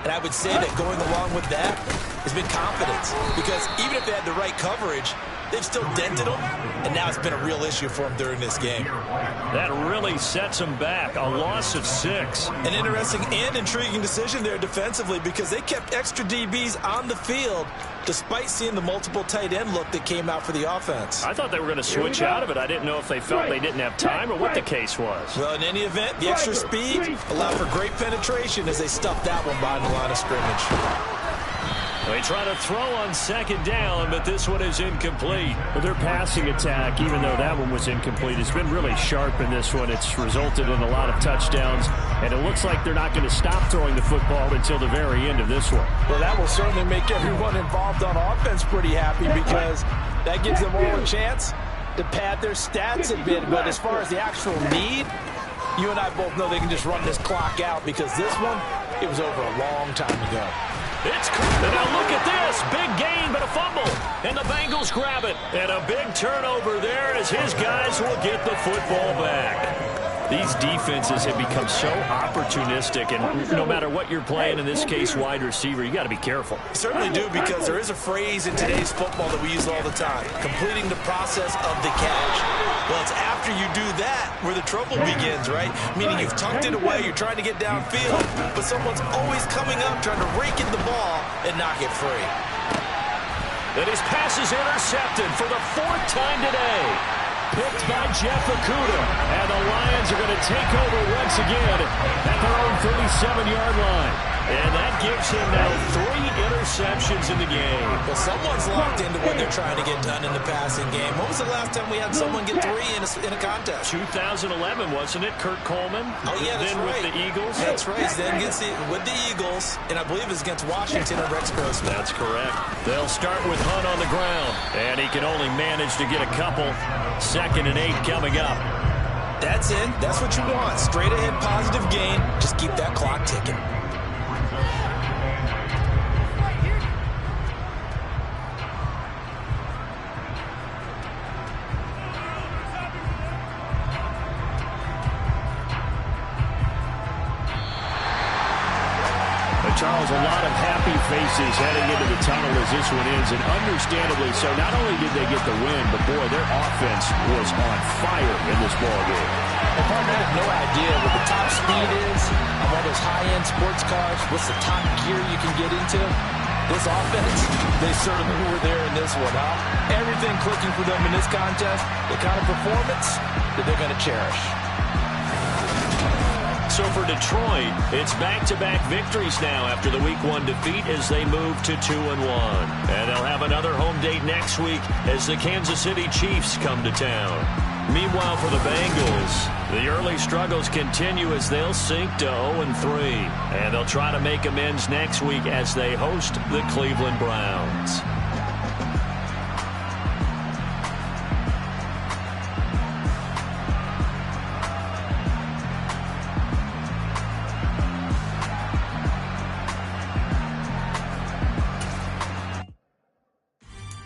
and I would say that going along with that has been confidence. Because even if they had the right coverage, they've still dented them, and now it's been a real issue for them during this game. That really sets them back. A loss of 6. An interesting and intriguing decision there defensively because they kept extra DBs on the field despite seeing the multiple tight end look that came out for the offense. I thought they were going to switch out of it. I didn't know if they felt they didn't have time or what the case was. Well, in any event, the extra speed allowed for great penetration as they stuffed that one behind the line of scrimmage. They try to throw on 2nd down, but this one is incomplete. Well, their passing attack, even though that one was incomplete, has been really sharp in this one. It's resulted in a lot of touchdowns, and it looks like they're not going to stop throwing the football until the very end of this one. Well, that will certainly make everyone involved on offense pretty happy because that gives them all a chance to pad their stats a bit. But as far as the actual need, you and I both know they can just run this clock out because this one, it was over a long time ago. It's and now look at this. Big gain, but a fumble. And the Bengals grab it. And a big turnover there as his guys will get the football back. These defenses have become so opportunistic, and no matter what you're playing, in this case wide receiver, you got to be careful. You certainly do, because there is a phrase in today's football that we use all the time, completing the process of the catch. Well, it's after you do that where the trouble begins, right? Meaning you've tucked it away, you're trying to get downfield, but someone's always coming up trying to rake in the ball and knock it free. And his pass is intercepted for the 4th time today. Picked by Jeff Okudah. And the Lions are going to take over once again at their own 37-yard line. And that gives him now 3 interceptions in the game. Well, someone's locked into what they're trying to get done in the passing game. When was the last time we had someone get 3 in a contest? 2011, wasn't it? Kurt Coleman? Oh, yeah, that's then right. With the Eagles? That's right. Then with the Eagles, and I believe it's against Washington and Rex Grossman. That's correct. They'll start with Hunt on the ground, and he can only manage to get a couple. 2nd and 8 coming up. That's it. That's what you want. Straight ahead positive gain. Just keep that clock ticking. Charles, a lot of happy faces heading into the tunnel as this one ends, and understandably so. Not only did they get the win, but, boy, their offense was on fire in this ballgame. And partner, I have no idea what the top speed is of all those high-end sports cars. What's the top gear you can get into? This offense, they certainly were there in this one, huh? Everything clicking for them in this contest, the kind of performance that they're going to cherish. So for Detroit, it's back-to-back victories now after the Week 1 defeat as they move to 2-1. And they'll have another home date next week as the Kansas City Chiefs come to town. Meanwhile, for the Bengals, the early struggles continue as they'll sink to 0-3. And they'll try to make amends next week as they host the Cleveland Browns.